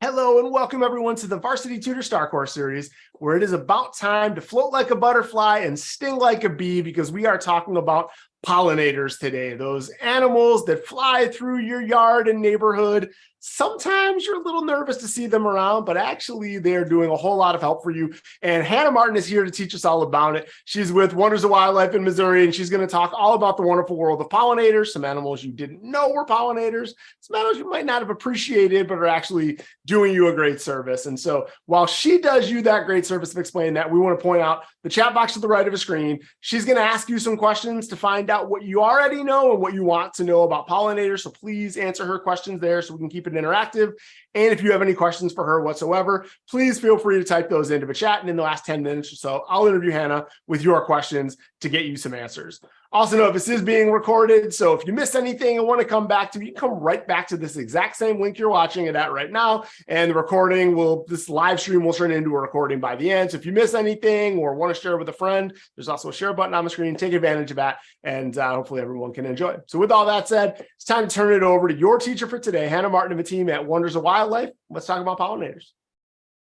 Hello and welcome everyone to the Varsity Tutors StarCourse series, where it is about time to float like a butterfly and sting like a bee, because we are talking about pollinators today, those animals that fly through your yard and neighborhood. Sometimes you're a little nervous to see them around, but actually they're doing a whole lot of help for you. And Hannah Martin is here to teach us all about it. She's with Wonders of Wildlife in Missouri, and she's going to talk all about the wonderful world of pollinators, some animals you didn't know were pollinators, some animals you might not have appreciated, but are actually doing you a great service. And so while she does you that great service of explaining that, we want to point out the chat box to the right of the screen. She's going to ask you some questions to find out what you already know and what you want to know about pollinators. So please answer her questions there so we can keep it interactive. And if you have any questions for her whatsoever, please feel free to type those into the chat. And in the last 10 minutes or so, I'll interview Hannah with your questions to get you some answers. Also know this is being recorded, so if you missed anything and want to come back to me, you can come right back to this exact same link you're watching it at right now, and the recording this live stream will turn into a recording by the end. So if you miss anything or want to share with a friend, there's also a share button on the screen. Take advantage of that, and hopefully everyone can enjoy. So with all that said, it's time to turn it over to your teacher for today, Hannah Martin of the team at Wonders of Wildlife. Let's talk about pollinators.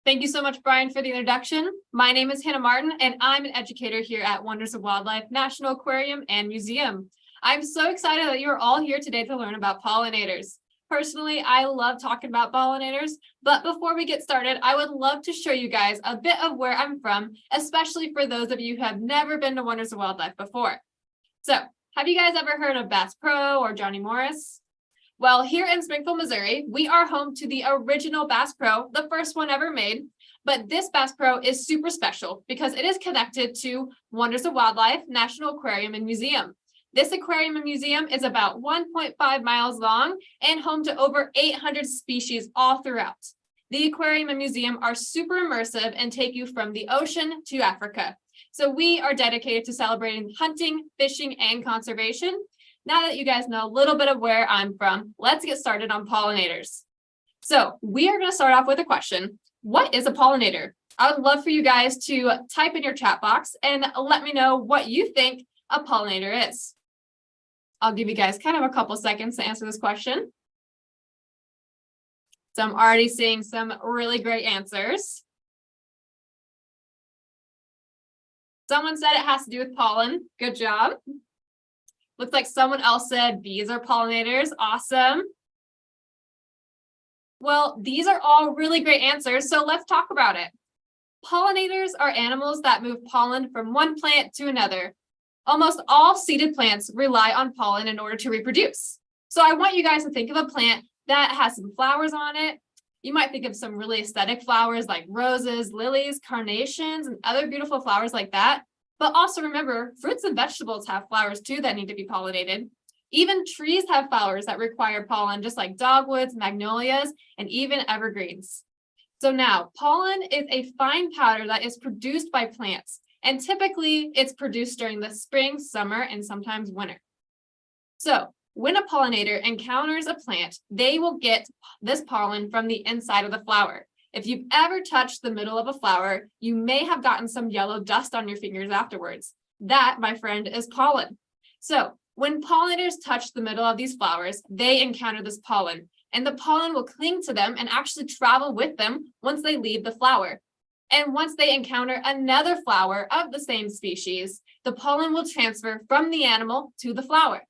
Thank you so much, Brian, for the introduction. My name is Hannah Martin, and I'm an educator here at Wonders of Wildlife National Aquarium and Museum. I'm so excited that you are all here today to learn about pollinators. Personally, I love talking about pollinators, but before we get started, I would love to show you guys a bit of where I'm from, especially for those of you who have never been to Wonders of Wildlife before. So, have you guys ever heard of Bass Pro or Johnny Morris? Well, here in Springfield, Missouri, we are home to the original Bass Pro, the first one ever made. But this Bass Pro is super special because it is connected to Wonders of Wildlife National Aquarium and Museum. This aquarium and museum is about 1.5 miles long and home to over 800 species all throughout. The aquarium and museum are super immersive and take you from the ocean to Africa. So we are dedicated to celebrating hunting, fishing, and conservation. Now that you guys know a little bit of where I'm from, let's get started on pollinators. So we are going to start off with a question. What is a pollinator? I would love for you guys to type in your chat box and let me know what you think a pollinator is. I'll give you guys kind of a couple seconds to answer this question. So I'm already seeing some really great answers. Someone said it has to do with pollen. Good job. Looks like someone else said bees are pollinators. Awesome. Well, these are all really great answers, so let's talk about it. Pollinators are animals that move pollen from one plant to another. Almost all seeded plants rely on pollen in order to reproduce. So I want you guys to think of a plant that has some flowers on it. You might think of some really aesthetic flowers like roses, lilies, carnations, and other beautiful flowers like that. But also remember, fruits and vegetables have flowers too that need to be pollinated. Even trees have flowers that require pollen, just like dogwoods, magnolias, and even evergreens. So now, pollen is a fine powder that is produced by plants, and typically it's produced during the spring, summer, and sometimes winter. So when a pollinator encounters a plant, they will get this pollen from the inside of the flower. If you've ever touched the middle of a flower, you may have gotten some yellow dust on your fingers afterwards. That, my friend, is pollen. So when pollinators touch the middle of these flowers, they encounter this pollen, and the pollen will cling to them and actually travel with them once they leave the flower. And once they encounter another flower of the same species, the pollen will transfer from the animal to the flower.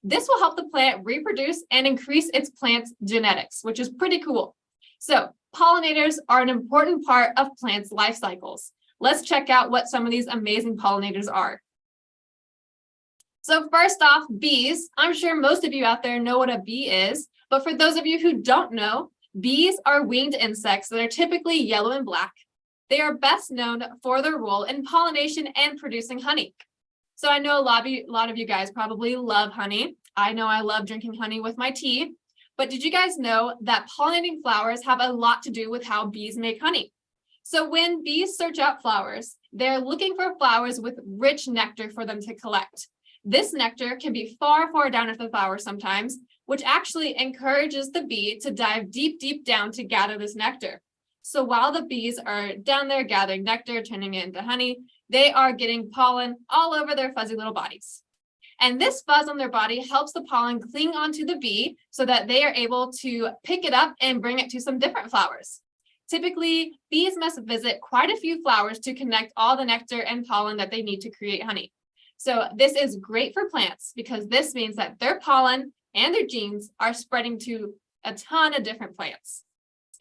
This will help the plant reproduce and increase its plant's genetics, which is pretty cool. So pollinators are an important part of plants' life cycles. Let's check out what some of these amazing pollinators are. So first off, bees. I'm sure most of you out there know what a bee is, but for those of you who don't know, bees are winged insects that are typically yellow and black. They are best known for their role in pollination and producing honey. So I know a lot of you guys probably love honey. I know I love drinking honey with my tea. But did you guys know that pollinating flowers have a lot to do with how bees make honey? So when bees search out flowers, they're looking for flowers with rich nectar for them to collect. This nectar can be far, far down at the flower sometimes, which actually encourages the bee to dive deep, deep down to gather this nectar. So while the bees are down there gathering nectar, turning it into honey, they are getting pollen all over their fuzzy little bodies. And this fuzz on their body helps the pollen cling onto the bee so that they are able to pick it up and bring it to some different flowers. Typically, bees must visit quite a few flowers to connect all the nectar and pollen that they need to create honey. So this is great for plants because this means that their pollen and their genes are spreading to a ton of different plants.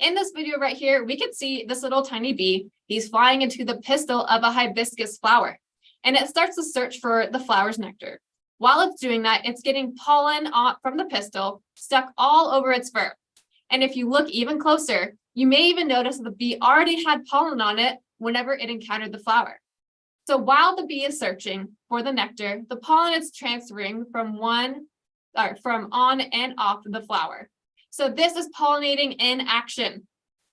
In this video right here, we can see this little tiny bee. He's flying into the pistil of a hibiscus flower, and it starts to search for the flower's nectar. While it's doing that, it's getting pollen from the pistil stuck all over its fur. And if you look even closer, you may even notice that the bee already had pollen on it whenever it encountered the flower. So while the bee is searching for the nectar, the pollen is transferring from on and off the flower. So this is pollinating in action.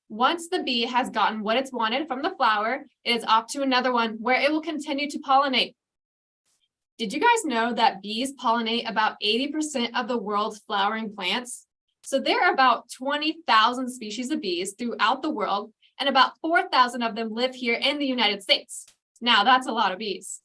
Once the bee has gotten what it's wanted from the flower, it is off to another one where it will continue to pollinate. Did you guys know that bees pollinate about 80% of the world's flowering plants? So there are about 20,000 species of bees throughout the world, and about 4,000 of them live here in the United States. Now, that's a lot of bees.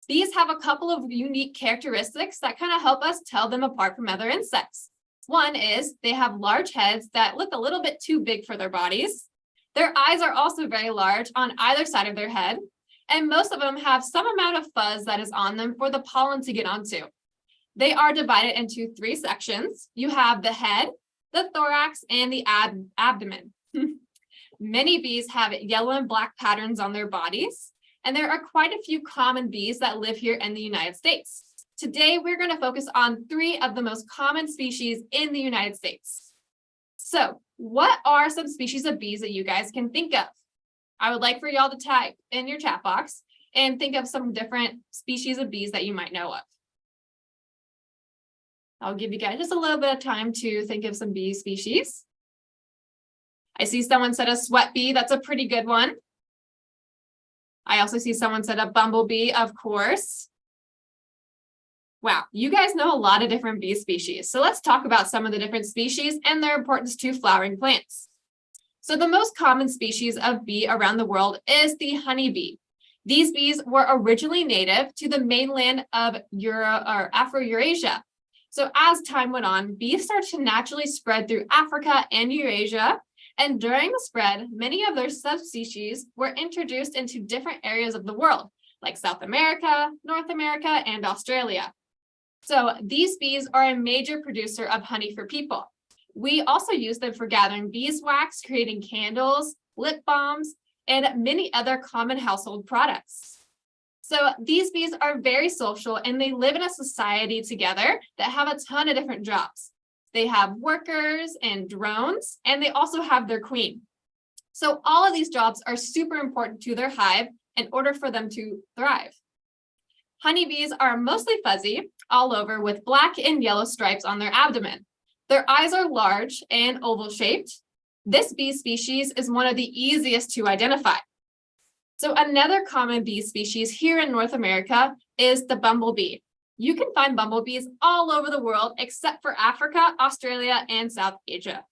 Bees have a couple of unique characteristics that kind of help us tell them apart from other insects. One is they have large heads that look a little bit too big for their bodies. Their eyes are also very large on either side of their head, and most of them have some amount of fuzz that is on them for the pollen to get onto. They are divided into 3 sections. You have the head, the thorax, and the abdomen. Many bees have yellow and black patterns on their bodies, and there are quite a few common bees that live here in the United States. Today, we're going to focus on 3 of the most common species in the United States. So, what are some species of bees that you guys can think of? I would like for y'all to type in your chat box and think of some different species of bees that you might know of. I'll give you guys just a little bit of time to think of some bee species. I see someone said a sweat bee. That's a pretty good one. I also see someone said a bumblebee, of course. Wow, you guys know a lot of different bee species. So let's talk about some of the different species and their importance to flowering plants. So the most common species of bee around the world is the honeybee. These bees were originally native to the mainland of Afro-Eurasia. So as time went on, bees started to naturally spread through Africa and Eurasia. And during the spread, many of their subspecies were introduced into different areas of the world, like South America, North America, and Australia. So these bees are a major producer of honey for people. We also use them for gathering beeswax, creating candles, lip balms, and many other common household products. So these bees are very social, and they live in a society together that have a ton of different jobs. They have workers and drones, and they also have their queen. So all of these jobs are super important to their hive in order for them to thrive. Honeybees are mostly fuzzy all over with black and yellow stripes on their abdomen. Their eyes are large and oval shaped. This bee species is one of the easiest to identify. So another common bee species here in North America is the bumblebee. You can find bumblebees all over the world except for Africa, Australia, and South Asia.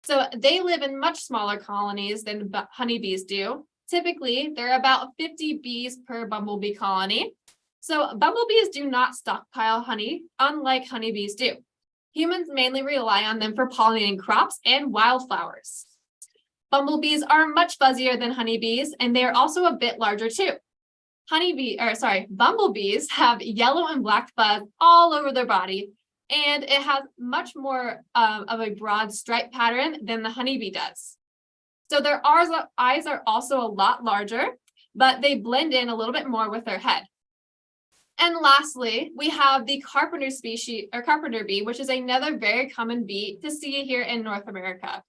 So they live in much smaller colonies than honeybees do. Typically, there are about 50 bees per bumblebee colony. So bumblebees do not stockpile honey, unlike honeybees do. Humans mainly rely on them for pollinating crops and wildflowers. Bumblebees are much fuzzier than honeybees, and they are also a bit larger too. Bumblebees have yellow and black fuzz all over their body, and it has much more of a broad stripe pattern than the honeybee does. So their eyes are also a lot larger, but they blend in a little bit more with their head. And lastly, we have the carpenter bee, which is another very common bee to see here in North America.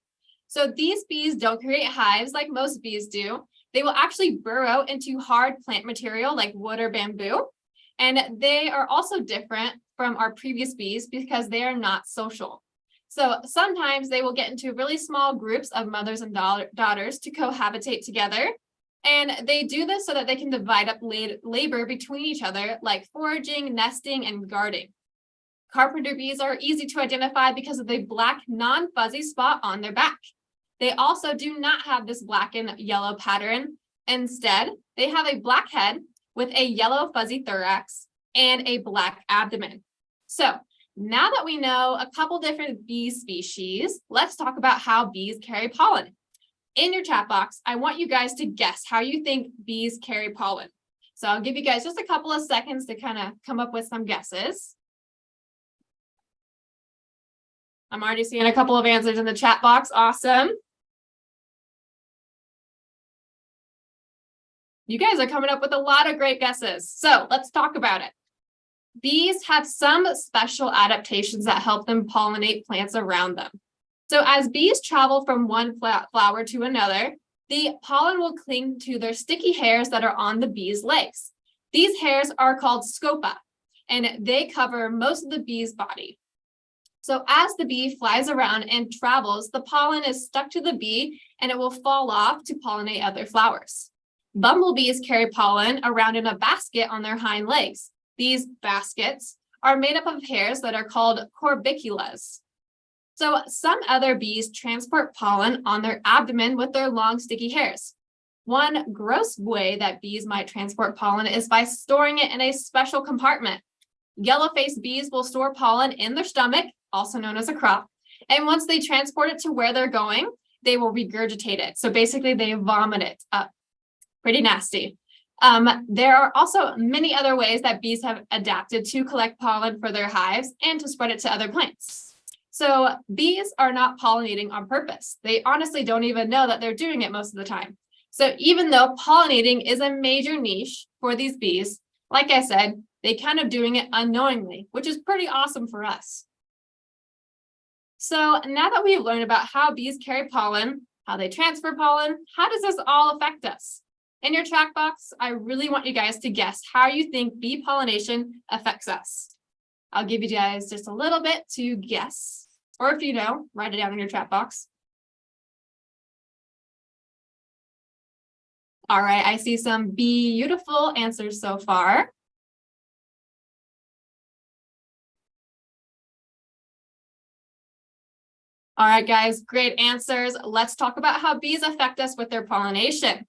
So these bees don't create hives like most bees do. They will actually burrow into hard plant material like wood or bamboo. And they are also different from our previous bees because they are not social. So sometimes they will get into really small groups of mothers and daughters to cohabitate together. And they do this so that they can divide up labor between each other, like foraging, nesting, and guarding. Carpenter bees are easy to identify because of the black non-fuzzy spot on their back. They also do not have this black and yellow pattern. Instead, they have a black head with a yellow fuzzy thorax, and a black abdomen. So now that we know a couple different bee species, let's talk about how bees carry pollen. In your chat box, I want you guys to guess how you think bees carry pollen. So I'll give you guys just a couple of seconds to kind of come up with some guesses. I'm already seeing a couple of answers in the chat box. Awesome. You guys are coming up with a lot of great guesses. So let's talk about it. Bees have some special adaptations that help them pollinate plants around them. So as bees travel from one flower to another, the pollen will cling to their sticky hairs that are on the bee's legs. These hairs are called scopa, and they cover most of the bee's body. So as the bee flies around and travels, the pollen is stuck to the bee and it will fall off to pollinate other flowers. Bumblebees carry pollen around in a basket on their hind legs. These baskets are made up of hairs that are called corbiculas. So some other bees transport pollen on their abdomen with their long sticky hairs. One gross way that bees might transport pollen is by storing it in a special compartment. Yellow-faced bees will store pollen in their stomach, also known as a crop, and once they transport it to where they're going, they will regurgitate it. So basically they vomit it up. Pretty nasty. There are also many other ways that bees have adapted to collect pollen for their hives and to spread it to other plants. So bees are not pollinating on purpose. They honestly don't even know that they're doing it most of the time. So even though pollinating is a major niche for these bees, like I said, they kind of doing it unknowingly, which is pretty awesome for us. So now that we've learned about how bees carry pollen, how they transfer pollen, how does this all affect us? In your chat box, I really want you guys to guess how you think bee pollination affects us. I'll give you guys just a little bit to guess, or if you know, write it down in your chat box. All right, I see some beautiful answers so far. All right, guys, great answers. Let's talk about how bees affect us with their pollination.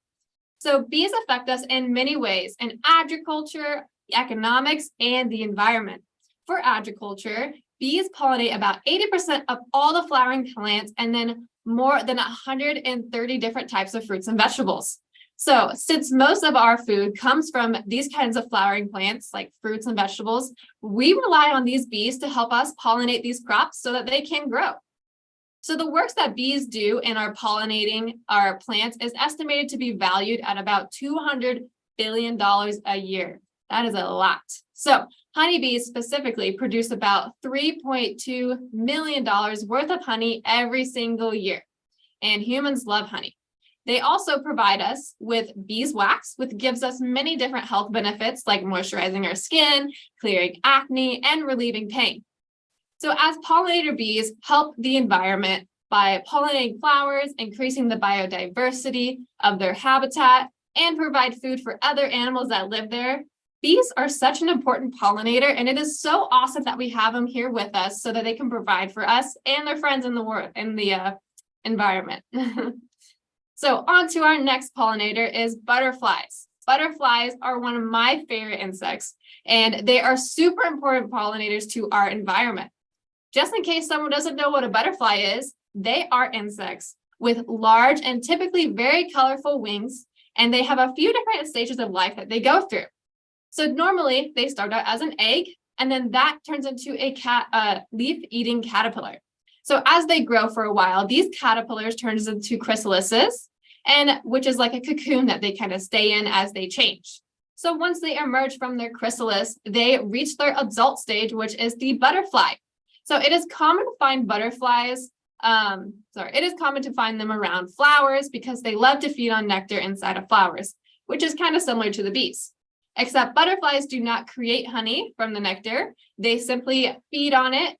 So bees affect us in many ways in agriculture, economics, and the environment. For agriculture, bees pollinate about 80% of all the flowering plants and then more than 130 different types of fruits and vegetables. So since most of our food comes from these kinds of flowering plants like fruits and vegetables, we rely on these bees to help us pollinate these crops so that they can grow. So the work that bees do in our pollinating our plants is estimated to be valued at about $200 billion a year. That is a lot. So honeybees specifically produce about $3.2 million worth of honey every single year. And humans love honey. They also provide us with beeswax, which gives us many different health benefits like moisturizing our skin, clearing acne, and relieving pain. So as pollinator bees help the environment by pollinating flowers, increasing the biodiversity of their habitat, and provide food for other animals that live there, bees are such an important pollinator, and it is so awesome that we have them here with us so that they can provide for us and their friends in the world, in the environment. So on to our next pollinator is butterflies. Butterflies are one of my favorite insects, and they are super important pollinators to our environment. Just in case someone doesn't know what a butterfly is, they are insects with large and typically very colorful wings, and they have a few different stages of life that they go through. So normally they start out as an egg, and then that turns into a leaf-eating caterpillar. So as they grow for a while, these caterpillars turn into chrysalises, and which is like a cocoon that they kind of stay in as they change. So once they emerge from their chrysalis, they reach their adult stage, which is the butterfly. So it is common to find butterflies, it is common to find them around flowers because they love to feed on nectar inside of flowers, which is kind of similar to the bees. Except butterflies do not create honey from the nectar. They simply feed on it,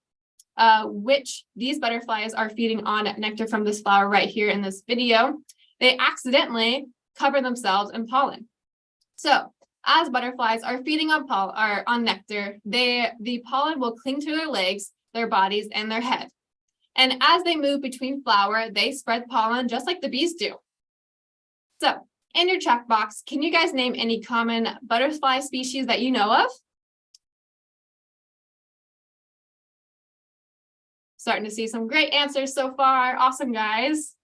which these butterflies are feeding on nectar from this flower right here in this video. They accidentally cover themselves in pollen. So as butterflies are feeding on nectar, the pollen will cling to their legs, their bodies, and their head. And as they move between flower, they spread pollen just like the bees do. So in your check box, can you guys name any common butterfly species that you know of? Starting to see some great answers so far. Awesome, guys.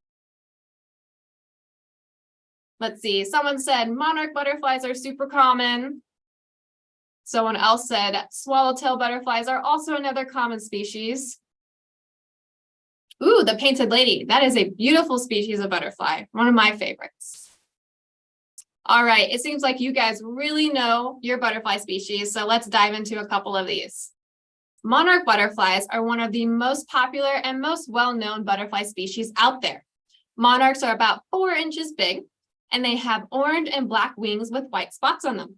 Let's see. Someone said monarch butterflies are super common. Someone else said swallowtail butterflies are also another common species. Ooh, the painted lady. That is a beautiful species of butterfly. One of my favorites. All right. It seems like you guys really know your butterfly species. So let's dive into a couple of these. Monarch butterflies are one of the most popular and most well-known butterfly species out there. Monarchs are about 4 inches big, and they have orange and black wings with white spots on them.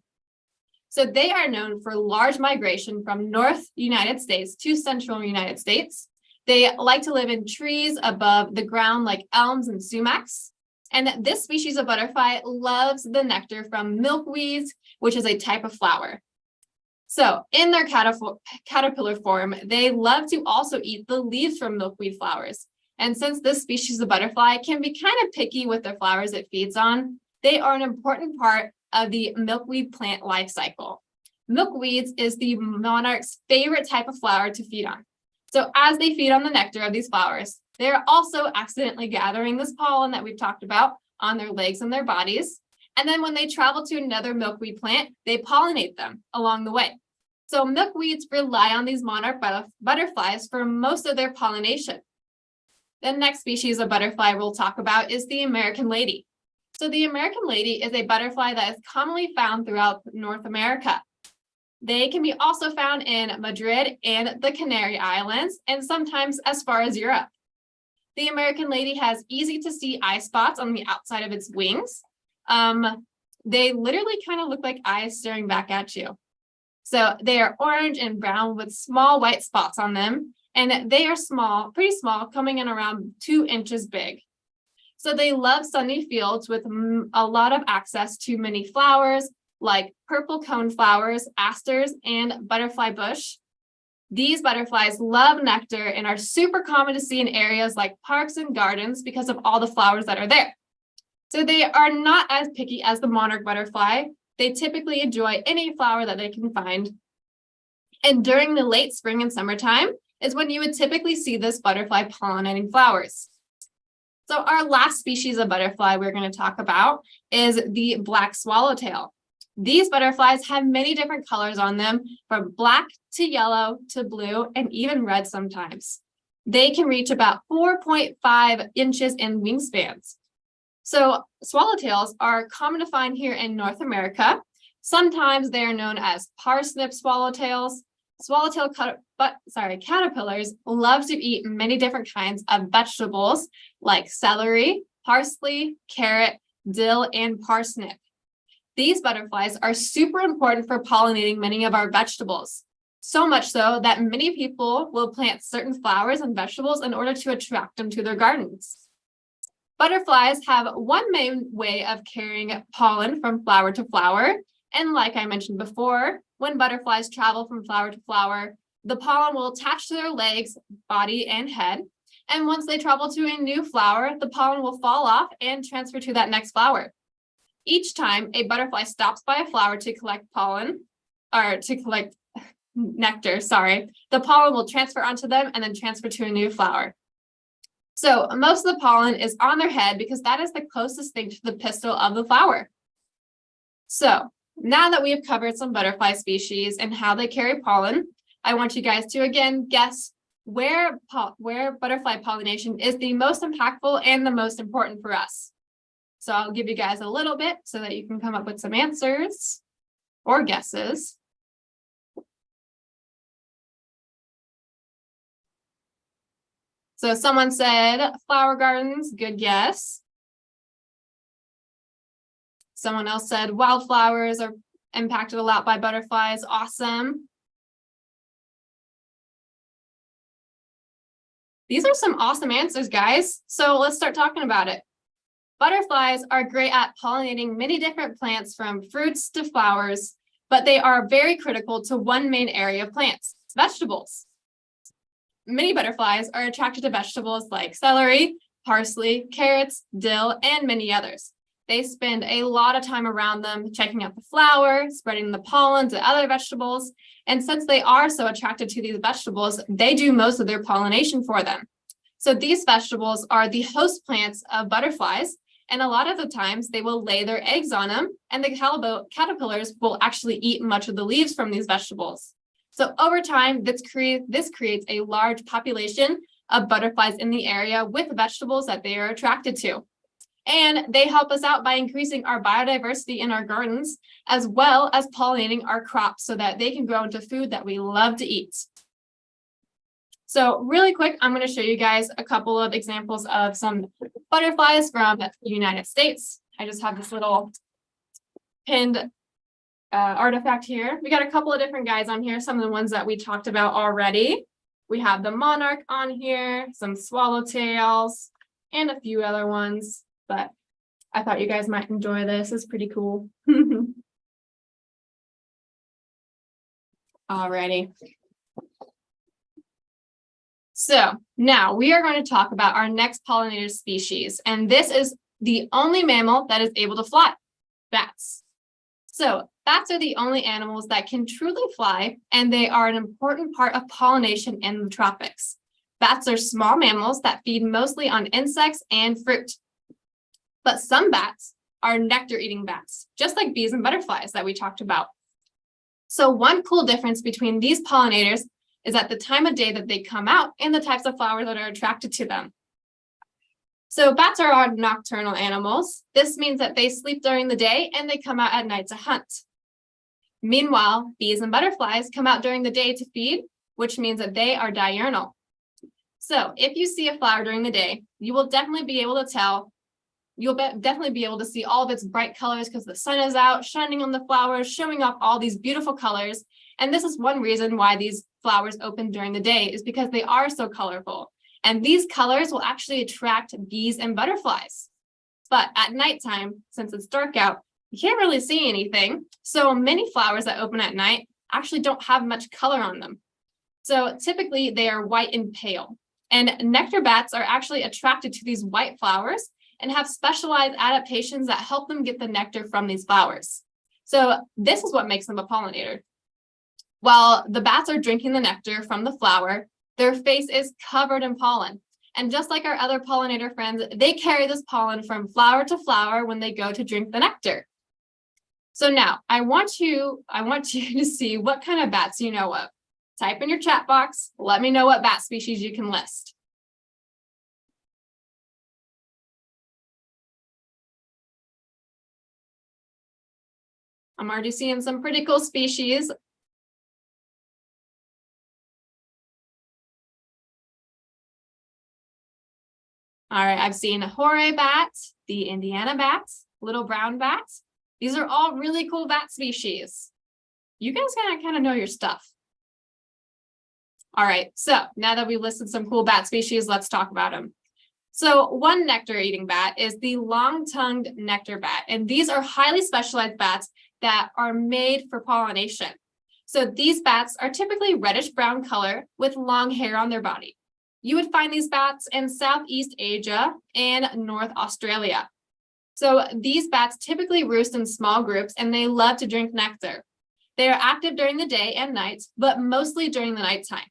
So they are known for large migration from North United States to Central United States. They like to live in trees above the ground like elms and sumacs. And this species of butterfly loves the nectar from milkweeds, which is a type of flower. So in their caterpillar form, they love to also eat the leaves from milkweed flowers. And since this species of butterfly can be kind of picky with the flowers it feeds on, they are an important part of the milkweed plant life cycle. Milkweeds is the monarch's favorite type of flower to feed on. So as they feed on the nectar of these flowers, they're also accidentally gathering this pollen that we've talked about on their legs and their bodies. And then when they travel to another milkweed plant, they pollinate them along the way. So milkweeds rely on these monarch butterflies for most of their pollination. The next species of butterfly we'll talk about is the American lady. So the American lady is a butterfly that is commonly found throughout North America. They can be also found in Madrid and the Canary Islands, and sometimes as far as Europe. The American lady has easy to see eye spots on the outside of its wings. They literally kind of look like eyes staring back at you. So they are orange and brown with small white spots on them, and they are small, pretty small, coming in around 2 inches big. So they love sunny fields with a lot of access to many flowers like purple cone flowers, asters, and butterfly bush. These butterflies love nectar and are super common to see in areas like parks and gardens because of all the flowers that are there. So they are not as picky as the monarch butterfly. They typically enjoy any flower that they can find. And during the late spring and summertime is when you would typically see this butterfly pollinating flowers. So our last species of butterfly we're going to talk about is the black swallowtail. These butterflies have many different colors on them, from black to yellow to blue and even red sometimes. They can reach about 4.5 inches in wingspans. So swallowtails are common to find here in North America. Sometimes they are known as parsnip swallowtails. Caterpillars love to eat many different kinds of vegetables like celery, parsley, carrot, dill, and parsnip. These butterflies are super important for pollinating many of our vegetables, so much so that many people will plant certain flowers and vegetables in order to attract them to their gardens. Butterflies have one main way of carrying pollen from flower to flower, and like I mentioned before, when butterflies travel from flower to flower, the pollen will attach to their legs, body, and head. And once they travel to a new flower, the pollen will fall off and transfer to that next flower. Each time a butterfly stops by a flower to collect nectar, the pollen will transfer onto them and then transfer to a new flower. So most of the pollen is on their head because that is the closest thing to the pistil of the flower. So now that we have covered some butterfly species and how they carry pollen, I want you guys to again guess where butterfly pollination is the most impactful and the most important for us. So I'll give you guys a little bit so that you can come up with some answers or guesses. So someone said flower gardens, good guess. Someone else said wildflowers are impacted a lot by butterflies, awesome. These are some awesome answers, guys. So let's start talking about it. Butterflies are great at pollinating many different plants from fruits to flowers, but they are very critical to one main area of plants, vegetables. Many butterflies are attracted to vegetables like celery, parsley, carrots, dill, and many others. they spend a lot of time around them, checking out the flower, spreading the pollen to other vegetables. And since they are so attracted to these vegetables, they do most of their pollination for them. So these vegetables are the host plants of butterflies. And a lot of the times they will lay their eggs on them, and the caterpillars will actually eat much of the leaves from these vegetables. So over time, this creates a large population of butterflies in the area with vegetables that they are attracted to. And they help us out by increasing our biodiversity in our gardens, as well as pollinating our crops so that they can grow into food that we love to eat. So really quick, I'm going to show you guys a couple of examples of some butterflies from the United States. I just have this little pinned artifact here. We got a couple of different guys on here, some of the ones that we talked about already. We have the monarch on here, some swallowtails, and a few other ones, but I thought you guys might enjoy this. It's pretty cool. Alrighty. So now we are going to talk about our next pollinator species, and this is the only mammal that is able to fly, bats. So bats are the only animals that can truly fly, and they are an important part of pollination in the tropics. Bats are small mammals that feed mostly on insects and fruit. But some bats are nectar-eating bats, just like bees and butterflies that we talked about. So one cool difference between these pollinators is at the time of day that they come out and the types of flowers that are attracted to them. So bats are nocturnal animals. This means that they sleep during the day and they come out at night to hunt. Meanwhile, bees and butterflies come out during the day to feed, which means that they are diurnal. So if you see a flower during the day, you will definitely be able to tell. You'll definitely be able to see all of its bright colors because the sun is out, shining on the flowers, showing off all these beautiful colors. And this is one reason why these flowers open during the day, is because they are so colorful. And these colors will actually attract bees and butterflies. But at nighttime, since it's dark out, you can't really see anything. So many flowers that open at night actually don't have much color on them. So typically they are white and pale. And nectar bats are actually attracted to these white flowers and have specialized adaptations that help them get the nectar from these flowers. So this is what makes them a pollinator. While the bats are drinking the nectar from the flower, their face is covered in pollen. And just like our other pollinator friends, they carry this pollen from flower to flower when they go to drink the nectar. So now I want you to see what kind of bats you know of. Type in your chat box. Let me know what bat species you can list. I'm already seeing some pretty cool species. All right, I've seen a horay bat, the Indiana bat, little brown bat. These are all really cool bat species. You guys gotta kind of know your stuff. All right, so now that we've listed some cool bat species, let's talk about them. So one nectar-eating bat is the long-tongued nectar bat, and these are highly specialized bats that are made for pollination. So these bats are typically reddish-brown color with long hair on their body. You would find these bats in Southeast Asia and North Australia. So these bats typically roost in small groups and they love to drink nectar. They are active during the day and night, but mostly during the nighttime.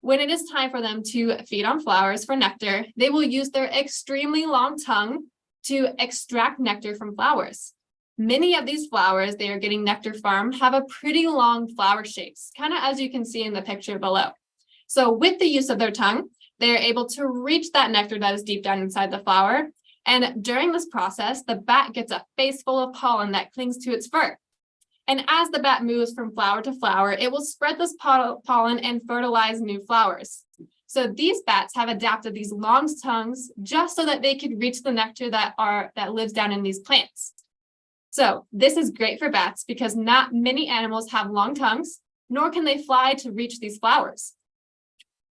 When it is time for them to feed on flowers for nectar, they will use their extremely long tongue to extract nectar from flowers. Many of these flowers they are getting nectar from have a pretty long flower shapes, kind of as you can see in the picture below. So with the use of their tongue, they are able to reach that nectar that is deep down inside the flower. And during this process, the bat gets a face full of pollen that clings to its fur. And as the bat moves from flower to flower, it will spread this pollen and fertilize new flowers. So these bats have adapted these long tongues just so that they could reach the nectar that lives down in these plants. So this is great for bats because not many animals have long tongues, nor can they fly to reach these flowers.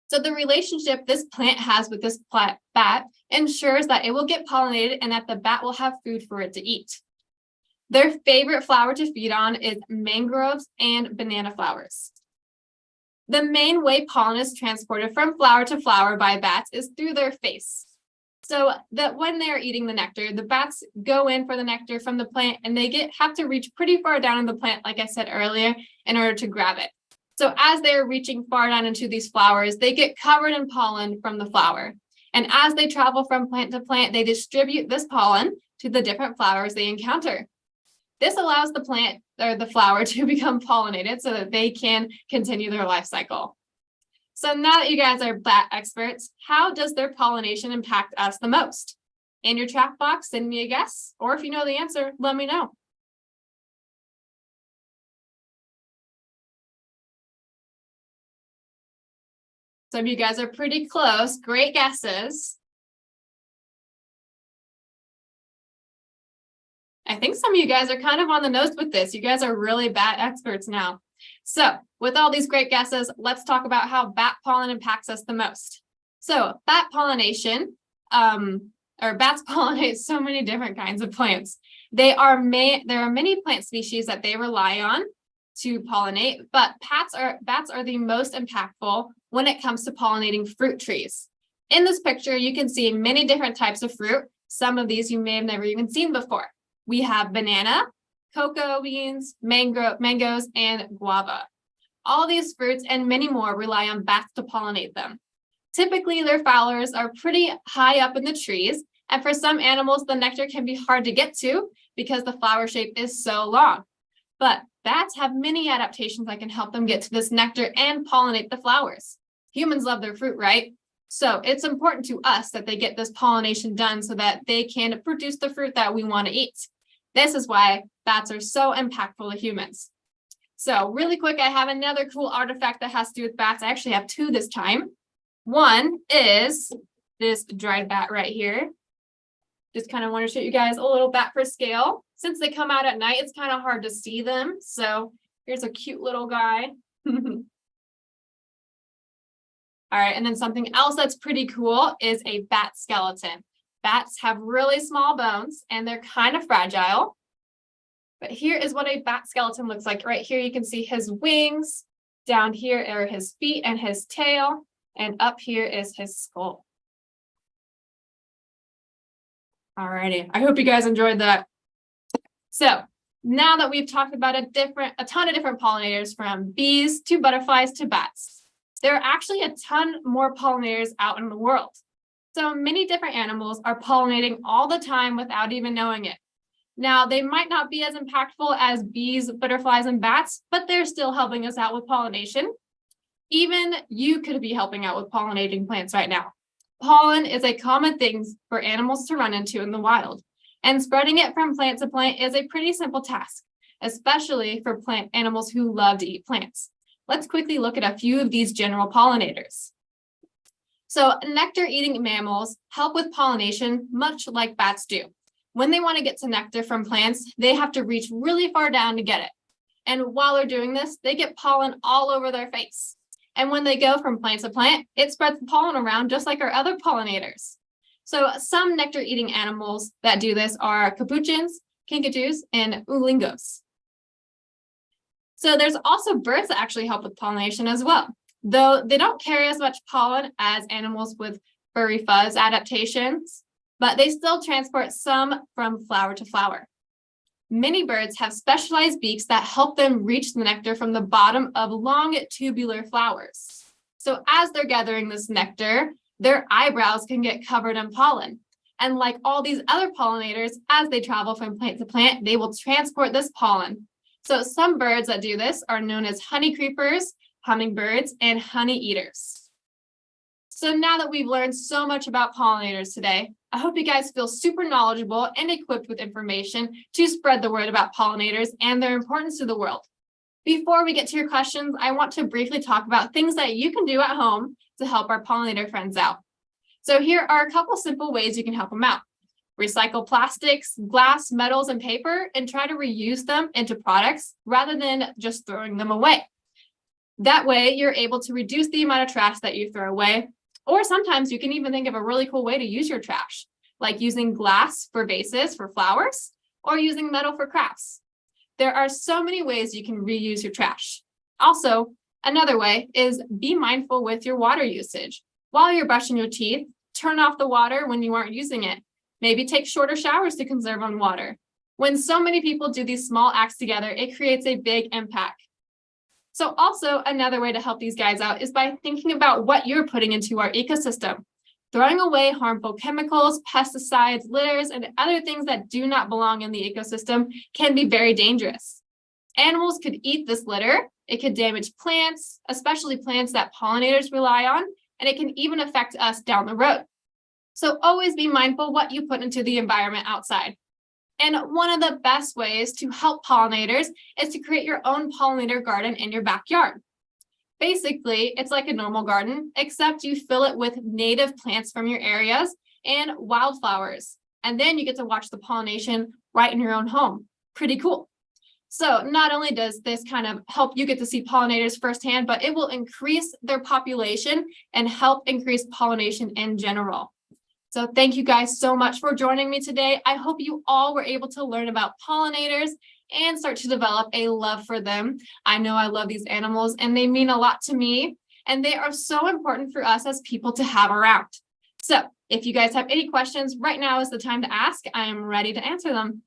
So the relationship this plant has with this bat ensures that it will get pollinated and that the bat will have food for it to eat. Their favorite flower to feed on is mangroves and banana flowers. The main way pollen is transported from flower to flower by bats is through their face. So that when they're eating the nectar, the bats go in for the nectar from the plant and they have to reach pretty far down in the plant, like I said earlier, in order to grab it. So as they're reaching far down into these flowers, they get covered in pollen from the flower. And as they travel from plant to plant, they distribute this pollen to the different flowers they encounter. This allows the plant or the flower to become pollinated so that they can continue their life cycle. So now that you guys are bat experts, how does their pollination impact us the most? In your chat box, send me a guess, or if you know the answer, let me know. Some of you guys are pretty close. Great guesses. I think some of you guys are kind of on the nose with this. You guys are really bat experts now. So with all these great guesses, let's talk about how bat pollen impacts us the most. So bat pollination, bats pollinate so many different kinds of plants. There are many plant species that they rely on to pollinate, but bats are the most impactful when it comes to pollinating fruit trees. In this picture, you can see many different types of fruit. Some of these you may have never even seen before. We have banana, cocoa beans, mangoes, and guava. All these fruits and many more rely on bats to pollinate them. Typically, their flowers are pretty high up in the trees, and for some animals, the nectar can be hard to get to because the flower shape is so long. But bats have many adaptations that can help them get to this nectar and pollinate the flowers. Humans love their fruit, right? So it's important to us that they get this pollination done so that they can produce the fruit that we want to eat. This is why bats are so impactful to humans. So really quick, I have another cool artifact that has to do with bats. I actually have two this time. One is this dried bat right here. Just kind of want to show you guys a little bat for scale. Since they come out at night, it's kind of hard to see them. So here's a cute little guy. All right, and then something else that's pretty cool is a bat skeleton. Bats have really small bones and they're kind of fragile. But here is what a bat skeleton looks like. Right here, you can see his wings. Down here are his feet and his tail. And up here is his skull. All righty, I hope you guys enjoyed that. So now that we've talked about a ton of different pollinators, from bees to butterflies to bats, there are actually a ton more pollinators out in the world. So many different animals are pollinating all the time without even knowing it. Now, they might not be as impactful as bees, butterflies, and bats, but they're still helping us out with pollination. Even you could be helping out with pollinating plants right now. Pollen is a common thing for animals to run into in the wild, and spreading it from plant to plant is a pretty simple task, especially for plant animals who love to eat plants. Let's quickly look at a few of these general pollinators. So nectar-eating mammals help with pollination much like bats do. When they want to get to nectar from plants, they have to reach really far down to get it. And while they're doing this, they get pollen all over their face. And when they go from plant to plant, it spreads the pollen around just like our other pollinators. So some nectar-eating animals that do this are capuchins, kinkajous, and oolingos. So there's also birds that actually help with pollination as well. Though they don't carry as much pollen as animals with furry fuzz adaptations, but they still transport some from flower to flower. Many birds have specialized beaks that help them reach the nectar from the bottom of long tubular flowers. So as they're gathering this nectar, their eyebrows can get covered in pollen. And like all these other pollinators, as they travel from plant to plant, they will transport this pollen. So some birds that do this are known as honey creepers, hummingbirds, and honey eaters. So now that we've learned so much about pollinators today, I hope you guys feel super knowledgeable and equipped with information to spread the word about pollinators and their importance to the world. Before we get to your questions, I want to briefly talk about things that you can do at home to help our pollinator friends out. So here are a couple simple ways you can help them out. Recycle plastics, glass, metals, and paper, and try to reuse them into products rather than just throwing them away. That way, you're able to reduce the amount of trash that you throw away. Or sometimes you can even think of a really cool way to use your trash, like using glass for vases for flowers or using metal for crafts. There are so many ways you can reuse your trash. Also, another way is be mindful with your water usage. While you're brushing your teeth, turn off the water when you aren't using it. Maybe take shorter showers to conserve on water. When so many people do these small acts together, it creates a big impact. So also another way to help these guys out is by thinking about what you're putting into our ecosystem. Throwing away harmful chemicals, pesticides, litters, and other things that do not belong in the ecosystem can be very dangerous. Animals could eat this litter. It could damage plants, especially plants that pollinators rely on, and it can even affect us down the road. So always be mindful what you put into the environment outside. And one of the best ways to help pollinators is to create your own pollinator garden in your backyard. Basically, it's like a normal garden, except you fill it with native plants from your areas and wildflowers. And then you get to watch the pollination right in your own home. Pretty cool. So not only does this kind of help you get to see pollinators firsthand, but it will increase their population and help increase pollination in general. So thank you guys so much for joining me today. I hope you all were able to learn about pollinators and start to develop a love for them. I know I love these animals and they mean a lot to me, and they are so important for us as people to have around. So if you guys have any questions, right now is the time to ask. I am ready to answer them.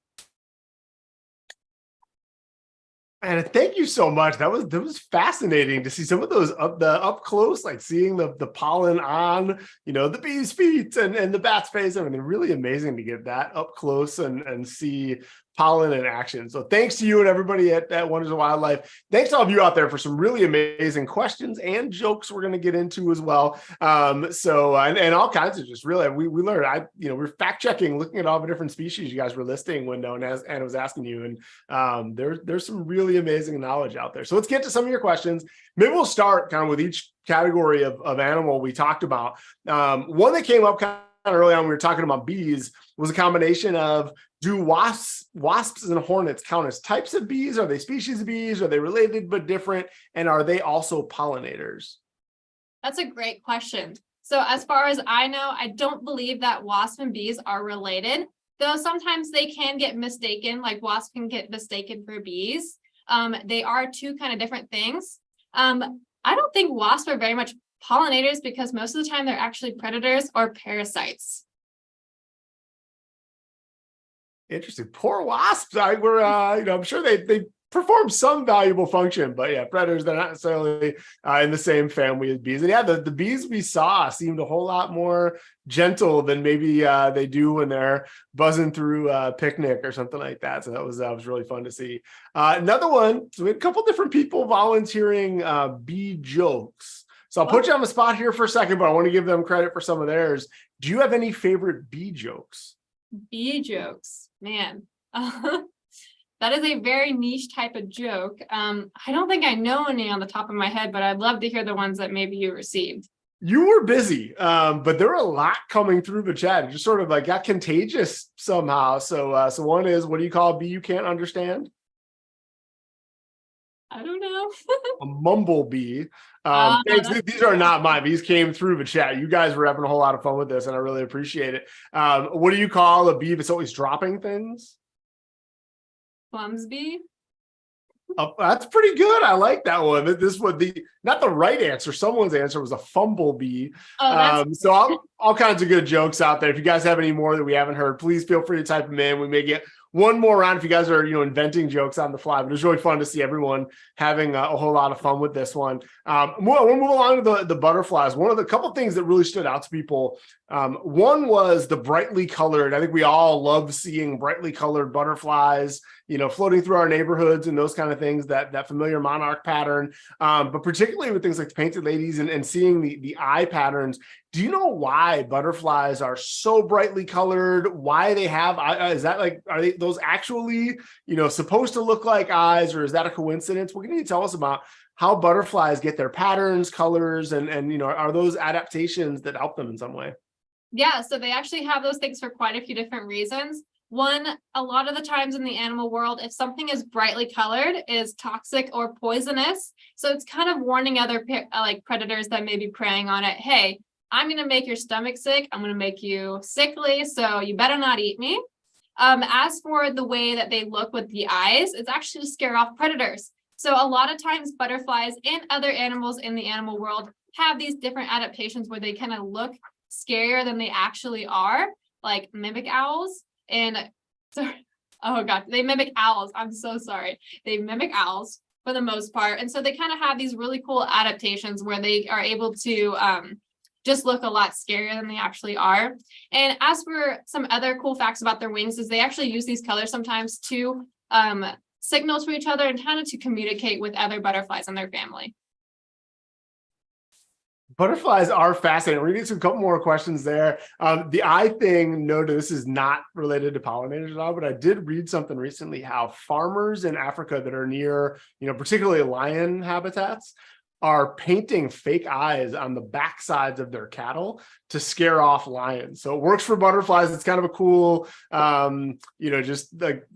And thank you so much. That was fascinating to see some of those up close, like seeing the pollen on, the bee's feet and the bat's face. I mean, they're really amazing to get that up close and see pollen in action. So thanks to you and everybody at Wonders of Wildlife. Thanks to all of you out there for some really amazing questions and jokes we're going to get into as well. And all kinds of just really, we learned, we're fact checking, looking at all the different species you guys were listing when Anna was asking you. And there's some really amazing knowledge out there. So let's get to some of your questions. Maybe we'll start kind of with each category of animal we talked about. One that came up kind of early on, we were talking about bees, was a combination of, do wasps and hornets count as types of bees? Are they species of bees? Are they related but different? And are they also pollinators? That's a great question. So as far as I know, I don't believe that wasps and bees are related, though sometimes they can get mistaken, like wasps can get mistaken for bees. They are two kind of different things. I don't think wasps are very much pollinators because most of the time they're actually predators or parasites. Interesting. Poor wasps. I'm sure they perform some valuable function, but yeah, predators, they're not necessarily in the same family as bees. And yeah, the bees we saw seemed a whole lot more gentle than maybe they do when they're buzzing through a picnic or something like that. So that was really fun to see. Another one, so we had a couple different people volunteering bee jokes. So I'll put you on the spot here for a second, but I want to give them credit for some of theirs. Do you have any favorite bee jokes? Bee jokes, man. That is a very niche type of joke. I don't think I know any on the top of my head, but I'd love to hear the ones that maybe you received. You were busy, but there were a lot coming through the chat. It just sort of like got contagious somehow. So one is, what do you call a bee you can't understand? I don't know. A mumblebee. These are not mine. These came through the chat. You guys were having a whole lot of fun with this, and I really appreciate it. What do you call a bee that's always dropping things? Clumsbee. That's pretty good. I like that one. This was not the right answer. Someone's answer was a fumblebee. So all kinds of good jokes out there. If you guys have any more that we haven't heard, please feel free to type them in. We may get one more round if you guys are, inventing jokes on the fly, but it was really fun to see everyone having a whole lot of fun with this one. We'll move along to the butterflies. One of the couple things that really stood out to people, one was the brightly colored. I think we all love seeing brightly colored butterflies, floating through our neighborhoods and those kind of things, that familiar monarch pattern. But particularly with things like the painted ladies and seeing the eye patterns. Do you know why butterflies are so brightly colored? Why they have, is that are those actually, supposed to look like eyes, or is that a coincidence? What can you tell us about how butterflies get their patterns, colors, and are those adaptations that help them in some way? Yeah, so they actually have those things for quite a few different reasons. One, a lot of the times in the animal world, if something is brightly colored, it is toxic or poisonous. So it's kind of warning other predators that may be preying on it. Hey, I'm going to make your stomach sick. I'm going to make you sickly. So you better not eat me. As for the way that they look with the eyes, it's actually to scare off predators. So a lot of times butterflies and other animals in the animal world have these different adaptations where they kind of look scarier than they actually are, like mimic owls. And oh God, they mimic owls. I'm so sorry. They mimic owls for the most part. And so they kind of have these really cool adaptations where they are able to just look a lot scarier than they actually are. And as for some other cool facts about their wings is they actually use these colors sometimes to signal to each other and kind of to communicate with other butterflies in their family. Butterflies are fascinating. We're gonna get to a couple more questions there. The eye thing, noted, this is not related to pollinators at all, but I did read something recently how farmers in Africa that are near, particularly lion habitats, are painting fake eyes on the backsides of their cattle to scare off lions. So it works for butterflies. It's kind of a cool, just like,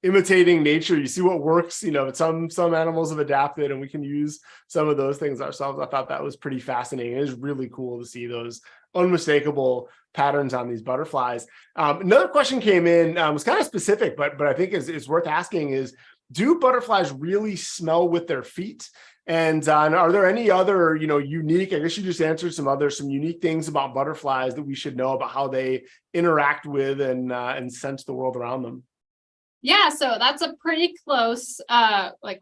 imitating nature. You see what works. Some animals have adapted, and we can use some of those things ourselves. I thought that was pretty fascinating. It is really cool to see those unmistakable patterns on these butterflies. Another question came in, was kind of specific, but I think is worth asking is, do butterflies really smell with their feet? And are there any other, unique, I guess you just answered some unique things about butterflies that we should know about how they interact with and sense the world around them? Yeah, so that's a pretty close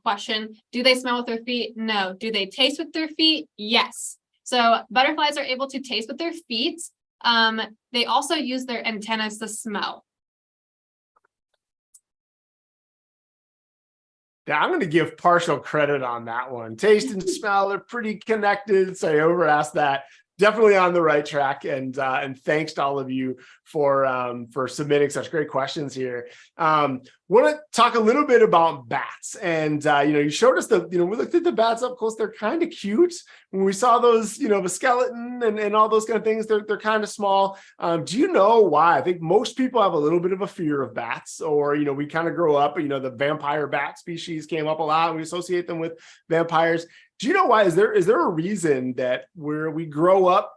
question. Do they smell with their feet? No. Do they taste with their feet? Yes. So butterflies are able to taste with their feet. They also use their antennas to smell. Yeah, I'm going to give partial credit on that one. Taste and smell are pretty connected. So I over asked that. Definitely on the right track, and thanks to all of you for submitting such great questions here. Want to talk a little bit about bats, and you showed us we looked at the bats up close. They're kind of cute. When we saw those, the skeleton and all those kind of things, they're kind of small. Do you know why? I think most people have a little bit of a fear of bats, or we kind of grow up. The vampire bat species came up a lot. We associate them with vampires. Do you know why? Is there a reason that we grow up,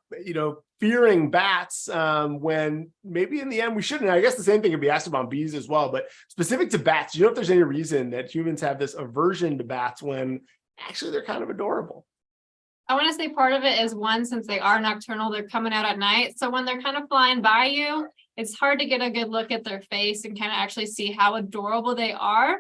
fearing bats when maybe in the end we shouldn't? I guess the same thing could be asked about bees as well, but specific to bats, do you know if there's any reason that humans have this aversion to bats when actually they're kind of adorable? I want to say part of it is one, since they are nocturnal, they're coming out at night. So when they're kind of flying by you, it's hard to get a good look at their face and kind of actually see how adorable they are.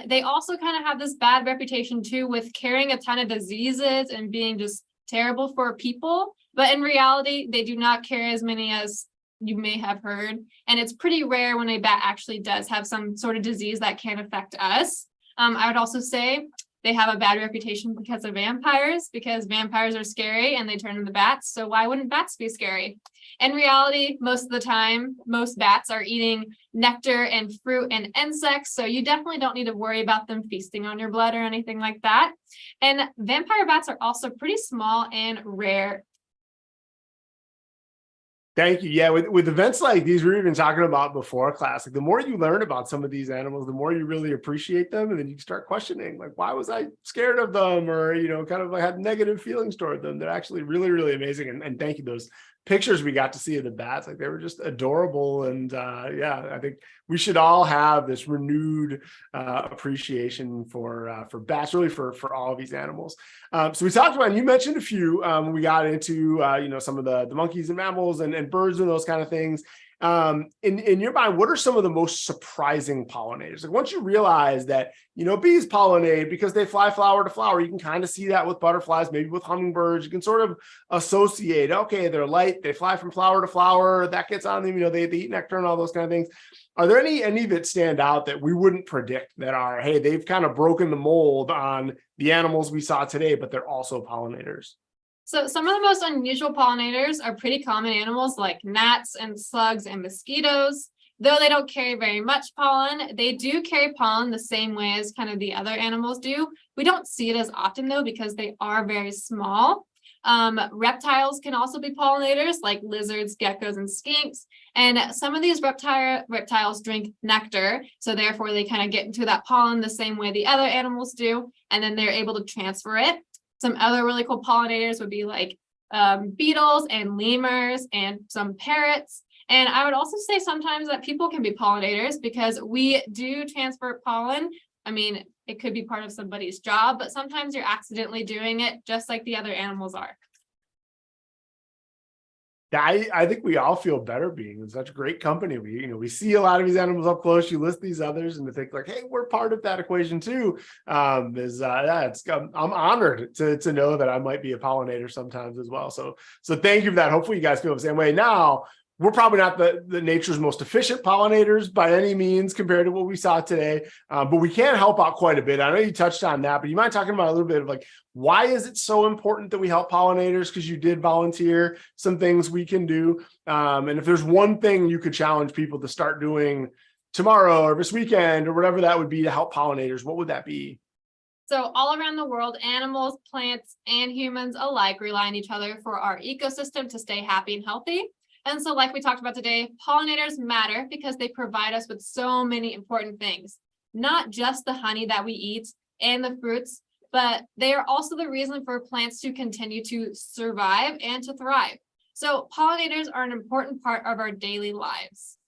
They also kind of have this bad reputation too with carrying a ton of diseases and being just terrible for people. But in reality, they do not carry as many as you may have heard. And it's pretty rare when a bat actually does have some sort of disease that can affect us. I would also say they have a bad reputation because vampires are scary and they turn into bats. So why wouldn't bats be scary? In reality, most of the time, most bats are eating nectar and fruit and insects. So you definitely don't need to worry about them feasting on your blood or anything like that. And vampire bats are also pretty small and rare. Thank you. Yeah, with events like these, we were even talking about before class, like the more you learn about some of these animals, the more you really appreciate them. And then you start questioning, like, why was I scared of them? Or, kind of like had negative feelings toward them. They're actually really, really amazing. And thank you. Those pictures we got to see of the bats, like they were just adorable. And yeah, I think we should all have this renewed appreciation for bats, really for all of these animals. So we talked about, and you mentioned a few, we got into, some of the monkeys and mammals and birds and those kind of things. In your mind, what are some of the most surprising pollinators? Like once you realize that, bees pollinate because they fly flower to flower, you can kind of see that with butterflies, maybe with hummingbirds, you can sort of associate, okay, they're light, they fly from flower to flower, that gets on them, they eat nectar and all those kind of things. Are there any that stand out that we wouldn't predict that are, hey, they've kind of broken the mold on the animals we saw today, but they're also pollinators? So some of the most unusual pollinators are pretty common animals like gnats and slugs and mosquitoes. Though they don't carry very much pollen, they do carry pollen the same way as kind of the other animals do. We don't see it as often though, because they are very small. Reptiles can also be pollinators like lizards, geckos, and skinks. And some of these reptiles drink nectar. So therefore they kind of get into that pollen the same way the other animals do. And then they're able to transfer it. Some other really cool pollinators would be like beetles and lemurs and some parrots. And I would also say sometimes that people can be pollinators because we do transfer pollen. I mean, it could be part of somebody's job, but sometimes you're accidentally doing it just like the other animals are. I think we all feel better being in such great company. We see a lot of these animals up close. You list these others, and to think like, hey, we're part of that equation too. I'm honored to know that I might be a pollinator sometimes as well. So thank you for that. Hopefully, you guys feel the same way. Now, we're probably not the nature's most efficient pollinators by any means compared to what we saw today, but we can help out quite a bit. I know you touched on that, but you mind talking about a little bit of like, why is it so important that we help pollinators? Because you did volunteer some things we can do. And if there's one thing you could challenge people to start doing tomorrow or this weekend or whatever that would be to help pollinators, what would that be? So all around the world, animals, plants, and humans alike rely on each other for our ecosystem to stay happy and healthy. And so like we talked about today, pollinators matter because they provide us with so many important things, not just the honey that we eat and the fruits, but they are also the reason for plants to continue to survive and to thrive. So pollinators are an important part of our daily lives.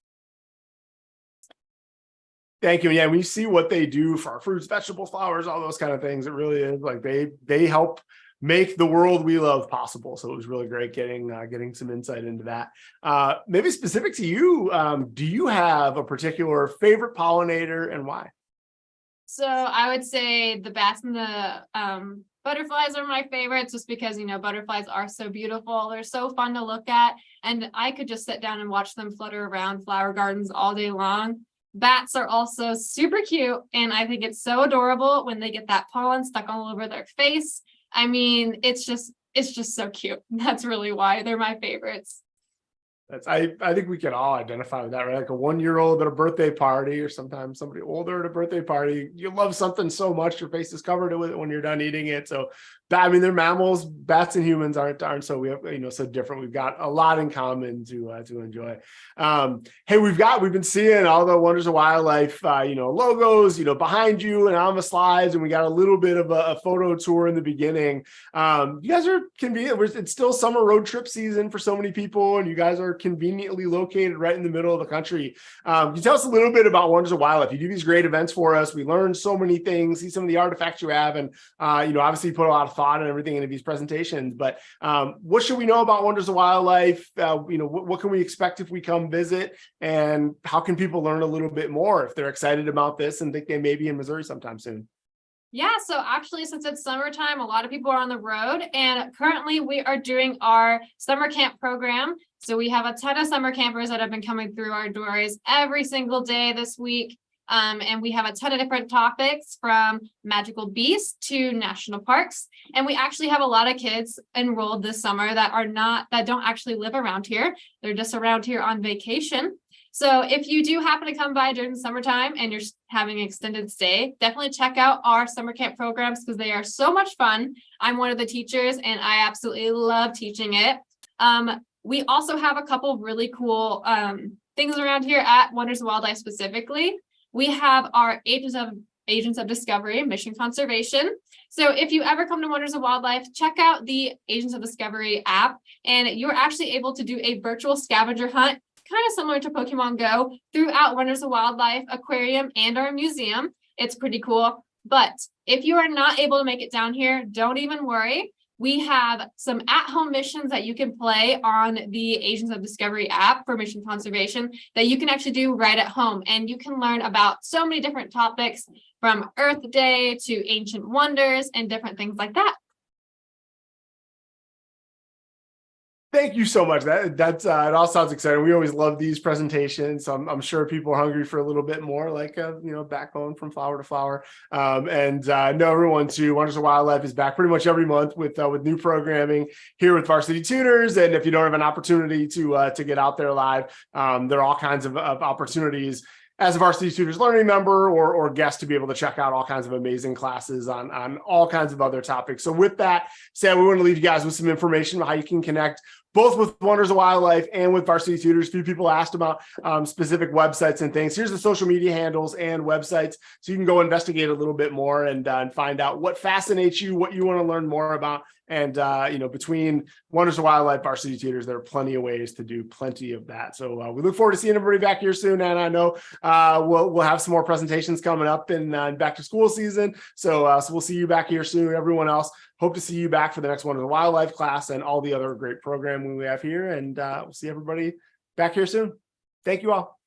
Thank you. Yeah, when you see what they do for our fruits, vegetables, flowers, all those kind of things, it really is like they help make the world we love possible. So it was really great getting some insight into that. Maybe specific to you, do you have a particular favorite pollinator and why? So I would say the bats and the butterflies are my favorites just because, butterflies are so beautiful. They're so fun to look at. And I could just sit down and watch them flutter around flower gardens all day long. Bats are also super cute. And I think it's so adorable when they get that pollen stuck all over their face. I mean, it's just so cute. That's really why they're my favorites. I think we can all identify with that, right? Like a 1-year-old at a birthday party, or sometimes somebody older at a birthday party. You love something so much, your face is covered with it when you're done eating it. So, I mean, they're mammals. Bats and humans aren't so we have so different. We've got a lot in common to enjoy. Hey, we've been seeing all the Wonders of Wildlife, logos, behind you and on the slides, and we got a little bit of a photo tour in the beginning. You guys are convenient. It's still summer road trip season for so many people, and you guys are conveniently located right in the middle of the country. Can you tell us a little bit about Wonders of Wildlife? You do these great events for us. We learn so many things, see some of the artifacts you have, and obviously you put a lot of thought and everything into these presentations. But what should we know about Wonders of Wildlife? What can we expect if we come visit, and how can people learn a little bit more if they're excited about this and think they may be in Missouri sometime soon? Yeah, so actually, since it's summertime, a lot of people are on the road, and currently we are doing our summer camp program. So we have a ton of summer campers that have been coming through our doors every single day this week. And we have a ton of different topics from magical beasts to national parks. And we actually have a lot of kids enrolled this summer that don't actually live around here. They're just around here on vacation. So if you do happen to come by during the summertime and you're having an extended stay, definitely check out our summer camp programs because they are so much fun. I'm one of the teachers and I absolutely love teaching it. We also have a couple of really cool things around here at Wonders of Wildlife specifically. We have our Agents of Discovery, Mission Conservation. So if you ever come to Wonders of Wildlife, check out the Agents of Discovery app, and you're actually able to do a virtual scavenger hunt, kind of similar to Pokemon Go, throughout Wonders of Wildlife Aquarium and our museum. It's pretty cool. But if you are not able to make it down here, don't even worry. We have some at-home missions that you can play on the Agents of Discovery app for mission conservation that you can actually do right at home. And you can learn about so many different topics from Earth Day to ancient wonders and different things like that. Thank you so much. It all sounds exciting. We always love these presentations. So I'm sure people are hungry for a little bit more, like backbone from flower to flower. And know everyone too. Wonders of Wildlife is back pretty much every month with new programming here with Varsity Tutors. And if you don't have an opportunity to get out there live, there are all kinds of opportunities as a Varsity Tutors learning member or guest to be able to check out all kinds of amazing classes on all kinds of other topics. So with that said, we want to leave you guys with some information about how you can connect both with Wonders of Wildlife and with Varsity Tutors. A few people asked about specific websites and things. Here's the social media handles and websites, so you can go investigate a little bit more and find out what fascinates you, what you want to learn more about. And between Wonders of Wildlife, Varsity Tutors, there are plenty of ways to do plenty of that. So we look forward to seeing everybody back here soon. And I know we'll have some more presentations coming up in back to school season. So we'll see you back here soon. Everyone else, hope to see you back for the next Wonders of Wildlife class and all the other great programs programming we have here, and we'll see everybody back here soon. Thank you all.